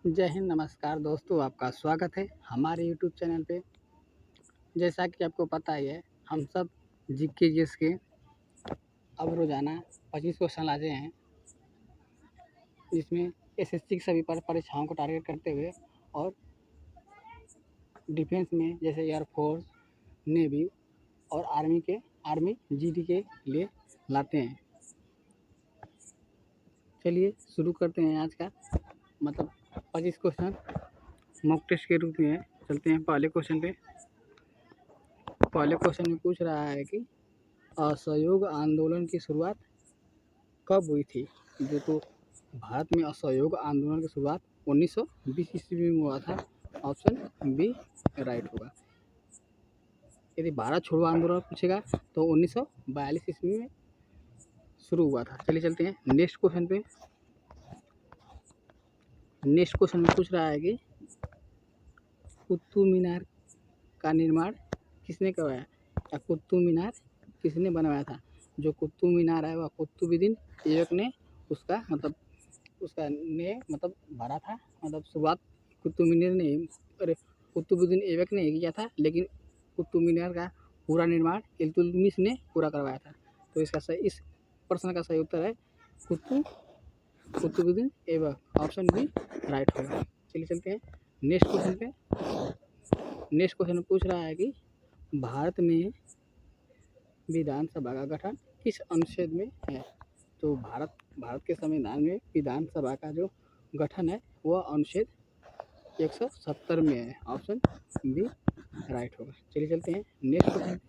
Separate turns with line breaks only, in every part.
जय हिंद, नमस्कार दोस्तों, आपका स्वागत है हमारे यूट्यूब चैनल पे। जैसा कि आपको पता ही है, हम सब जीके जीएस के अब रोज़ाना 25 क्वेश्चन लाते हैं, जिसमें एसएससी की सभी परीक्षाओं को टारगेट करते हुए और डिफेंस में जैसे एयरफोर्स, नेवी और आर्मी जीडी के लिए लाते हैं। चलिए शुरू करते हैं आज का 25 क्वेश्चन मॉक टेस्ट के रूप में। चलते हैं पहले क्वेश्चन पे। पहले क्वेश्चन में पूछ रहा है कि असहयोग आंदोलन की शुरुआत कब हुई थी? तो भारत में असहयोग आंदोलन की शुरुआत 1920 ईस्वी में हुआ था। ऑप्शन बी राइट होगा। यदि भारत छोड़ो आंदोलन पूछेगा तो 1942 ईस्वी में शुरू हुआ था। चलिए चलते हैं नेक्स्ट क्वेश्चन पे। नेक्स्ट क्वेश्चन में पूछ रहा है कि कुतुब मीनार का निर्माण किसने करवाया, या कुतुब मीनार किसने बनवाया था? जो कुतुब मीनार है वह कुतुबुद्दीन ऐबक ने उसका भरा था। शुरुआत कुतुब मीनार ने कुतुबुद्दीन ऐबक ने किया था, लेकिन कुतुब मीनार का पूरा निर्माण इल्तुतमिश ने पूरा करवाया था। तो इस प्रश्न का सही उत्तर है Qutubuddin Aibak. Option B right होगा। चलिए चलते हैं नेक्स्ट क्वेश्चन पे। नेक्स्ट क्वेश्चन पूछ रहा है कि भारत में विधानसभा का गठन किस अनुच्छेद में है? तो भारत के संविधान में विधानसभा का जो गठन है वह अनुच्छेद 170 में है। ऑप्शन बी राइट होगा। चलिए चलते हैं नेक्स्ट क्वेश्चन।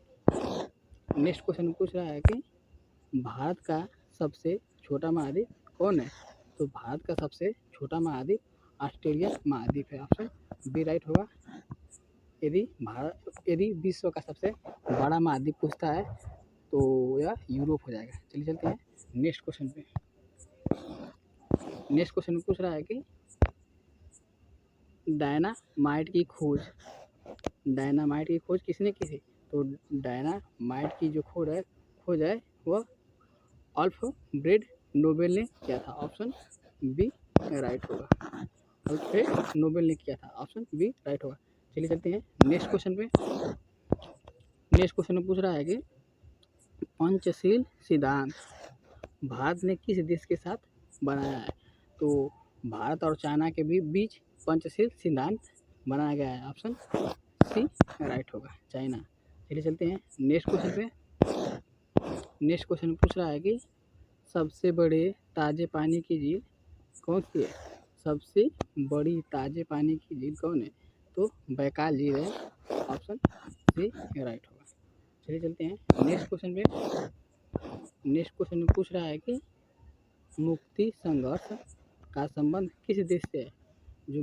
नेक्स्ट क्वेश्चन पूछ रहा है कि भारत का सबसे छोटा महाद्वीप कौन है? तो भारत का सबसे छोटा महाद्वीप ऑस्ट्रेलिया महाद्वीप है। ऑप्शन बी राइट होगा। यदि विश्व का सबसे बड़ा महाद्वीप पूछता है तो यह यूरोप हो जाएगा। चलिए चलते हैं नेक्स्ट क्वेश्चन पे। नेक्स्ट क्वेश्चन में पूछ रहा है कि डायनामाइट की खोज किसने की थी? तो डायनामाइट की जो खोज है वह अल्फ्रेड नोबेल ने किया था। ऑप्शन बी राइट होगा। अल्फ्रेड नोबेल ने किया था। ऑप्शन बी राइट होगा। चलिए चलते हैं नेक्स्ट क्वेश्चन पे। नेक्स्ट क्वेश्चन में पूछ रहा है कि पंचशील सिद्धांत भारत ने किस देश के साथ बनाया है? तो भारत और चाइना के भी बीच पंचशील सिद्धांत बनाया गया है। ऑप्शन सी राइट होगा, चाइना। चलिए चलते हैं नेक्स्ट क्वेश्चन पे। नेक्स्ट क्वेश्चन पूछ रहा है कि सबसे बड़े ताजे पानी की झील कौन सी है? सबसे बड़ी ताजे पानी की झील कौन है? तो बैकाल झील है। ऑप्शन सी राइट होगा। चलिए चलते हैं नेक्स्ट क्वेश्चन पे। नेक्स्ट क्वेश्चन में पूछ रहा है कि मुक्ति संघर्ष का संबंध किस देश से है? जो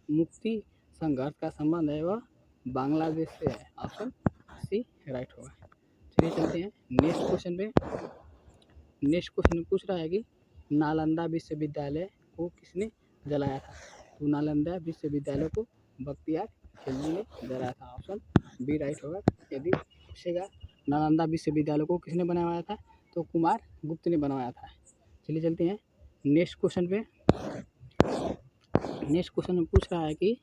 मुक्ति संघर्ष का संबंध है वह बांग्लादेश से है। ऑप्शन सी राइट होगा। चलिए चलते हैं नेक्स्ट क्वेश्चन पे। नेक्स्ट क्वेश्चन में पूछ रहा है कि नालंदा विश्वविद्यालय को किसने जलाया था? तो नालंदा विश्वविद्यालय को बख्तियार खिलजी ने जलाया था। ऑप्शन बी राइट होगा। यदि पूछेगा नालंदा विश्वविद्यालय को किसने बनवाया था, तो कुमार गुप्त ने बनवाया था। चलिए चलते हैं नेक्स्ट क्वेश्चन पे। नेक्स्ट क्वेश्चन में पूछ रहा है कि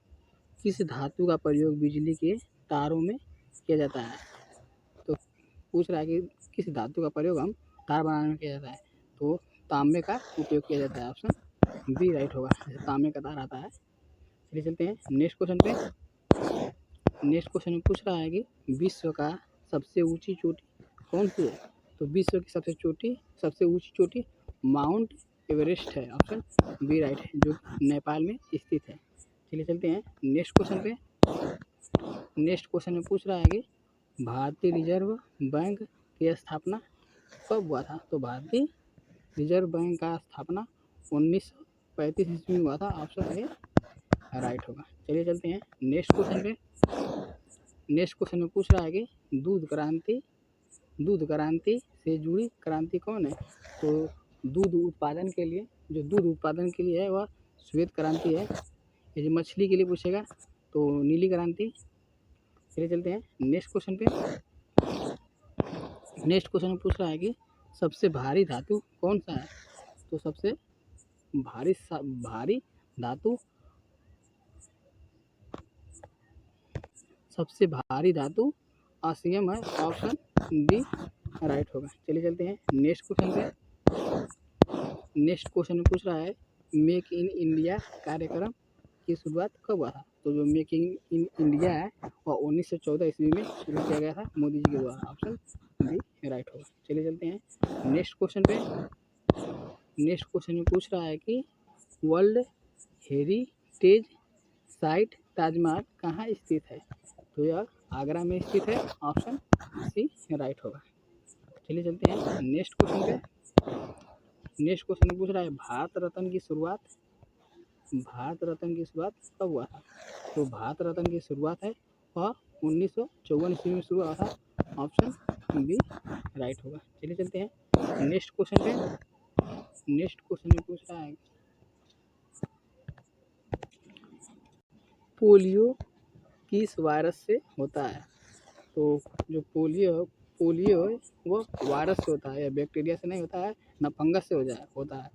किस धातु का प्रयोग बिजली के तारों में किया जाता है? तो पूछ रहा है कि किस धातु का प्रयोग हम तार बनाने में किया जाता है? तो तांबे का उपयोग किया जाता है। ऑप्शन बी राइट होगा। जैसे तांबे का तार आता है। चलिए चलते हैं नेक्स्ट क्वेश्चन पे। नेक्स्ट क्वेश्चन में पूछ रहा है कि विश्व का सबसे ऊंची चोटी कौन सी है? तो विश्व की सबसे ऊंची चोटी माउंट एवरेस्ट है। ऑप्शन बी राइट है, जो नेपाल में स्थित है। चलिए चलते हैं नेक्स्ट क्वेश्चन पे। नेक्स्ट क्वेश्चन में पूछ रहा है कि भारतीय रिजर्व बैंक की स्थापना कब हुआ था? तो भारतीय रिजर्व बैंक का स्थापना 1935 ईस्वी में हुआ था। ऑप्शन ए राइट होगा। चलिए चलते हैं नेक्स्ट क्वेश्चन पे। नेक्स्ट क्वेश्चन में पूछ रहा है कि दूध क्रांति से जुड़ी क्रांति कौन है? तो दूध उत्पादन के लिए है वह श्वेत क्रांति है। यदि मछली के लिए पूछेगा तो नीली क्रांति। चलिए चलते हैं नेक्स्ट क्वेश्चन पे। नेक्स्ट क्वेश्चन में पूछ रहा है कि सबसे भारी धातु कौन सा है? तो सबसे भारी धातु, सबसे भारी धातु ऑसियम है, ऑप्शन बी राइट होगा। चलिए चलते हैं नेक्स्ट क्वेश्चन पे। नेक्स्ट क्वेश्चन में पूछ रहा है मेक इन इंडिया कार्यक्रम की शुरुआत कब हुआ था? तो जो मेक इन इंडिया है वह 1914 ईस्वी में शुरू किया गया था मोदी जी के द्वारा, ऑप्शन बी राइट होगा। चलिए चलते हैं नेक्स्ट क्वेश्चन पे। नेक्स्ट क्वेश्चन में पूछ रहा है कि वर्ल्ड हेरिटेज साइट ताजमहल कहाँ स्थित है? तो यह आगरा में स्थित है, ऑप्शन सी राइट होगा। चलिए चलते हैं नेक्स्ट क्वेश्चन पे। नेक्स्ट क्वेश्चन में पूछ रहा है भारत रत्न की शुरुआत कब हुआ था? तो भारत रत्न की शुरुआत है वह 1954 ईस्वी में शुरू हुआ था, ऑप्शन बी राइट होगा। चलिए चलते हैं नेक्स्ट क्वेश्चन पे। नेक्स्ट क्वेश्चन में पूछ रहा है पोलियो किस वायरस से होता है? तो जो पोलियो है वो वायरस से होता है, या बैक्टीरिया से नहीं होता है, ना फंगस से होता है।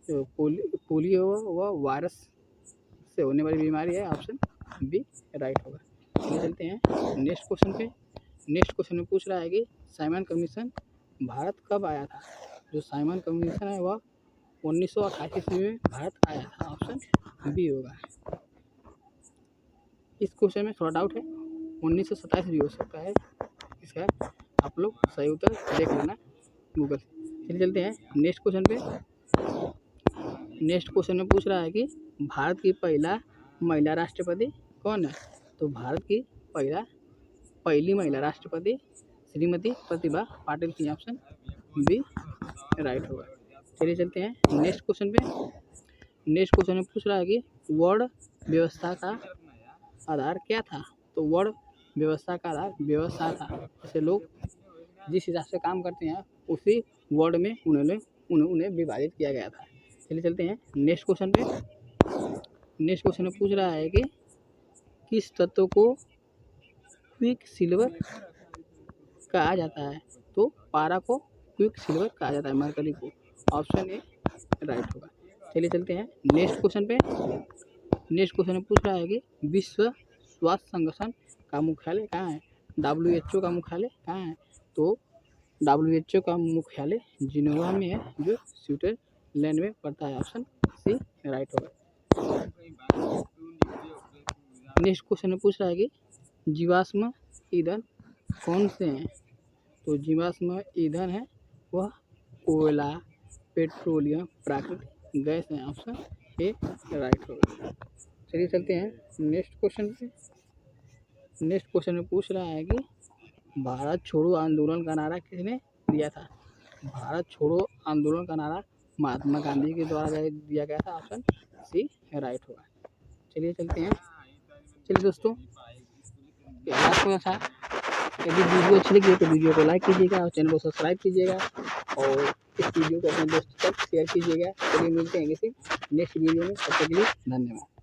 तो पोलियो वह वायरस से होने वाली बीमारी है, ऑप्शन बी राइट होगा। चलिए चलते हैं नेक्स्ट क्वेश्चन पे। नेक्स्ट क्वेश्चन में पूछ रहा है कि साइमन कमीशन भारत कब आया था? जो साइमन कमीशन है वह 1928 ईस्वी में भारत आया था, ऑप्शन बी होगा। इस क्वेश्चन में थोड़ा डाउट है, 1927 भी हो सकता है, इसका आप लोग सही उत्तर देख लेना गूगल से। चलिए चलते हैं नेक्स्ट क्वेश्चन पे। नेक्स्ट क्वेश्चन में पूछ रहा है कि भारत की पहला महिला राष्ट्रपति कौन है? तो भारत की पहली महिला राष्ट्रपति श्रीमती प्रतिभा पाटिल की, ऑप्शन बी राइट होगा। चलिए चलते हैं नेक्स्ट क्वेश्चन पे। नेक्स्ट क्वेश्चन में पूछ रहा है कि वर्ण व्यवस्था का आधार क्या था? तो वर्ण व्यवस्था का आधार व्यवस्था था, जैसे लोग जिस हिसाब से काम करते हैं उसी वर्ण में उन्हें विभाजित किया गया था। चलिए चलते हैं नेक्स्ट क्वेश्चन पे। नेक्स्ट क्वेश्चन में पूछ रहा है कि किस तत्व को क्विक सिल्वर कहा जाता है? तो पारा को क्विक सिल्वर कहा जाता है, मरकरी को, ऑप्शन ए राइट होगा। चलिए चलते हैं नेक्स्ट क्वेश्चन पे। नेक्स्ट क्वेश्चन में पूछ रहा है कि विश्व स्वास्थ्य संगठन का मुख्यालय कहाँ है? WHO का मुख्यालय कहाँ है? तो WHO का मुख्यालय जिनेवा में है, जो स्विट्जरलैंड में पड़ता है, ऑप्शन सी राइट होगा। नेक्स्ट क्वेश्चन में पूछ रहा है कि जीवाश्म ईंधन कौन से हैं? तो जीवाश्म ईंधन है वह कोयला, पेट्रोलियम, प्राकृतिक गैस है, ऑप्शन ए राइट होगा। चलिए चलते हैं नेक्स्ट क्वेश्चन पे। नेक्स्ट क्वेश्चन में पूछ रहा है कि भारत छोड़ो आंदोलन का नारा किसने दिया था? भारत छोड़ो आंदोलन का नारा महात्मा गांधी के द्वारा दिया गया था, ऑप्शन सी राइट होगा। चलिए चलते हैं। चलिए दोस्तों, था यदि वीडियो अच्छी लगी तो वीडियो को लाइक कीजिएगा और चैनल को सब्सक्राइब कीजिएगा और इस वीडियो को अपने दोस्तों तक शेयर कीजिएगा। चलिए मिलते हैं किसी नेक्स्ट वीडियो में, तब तक के लिए धन्यवाद।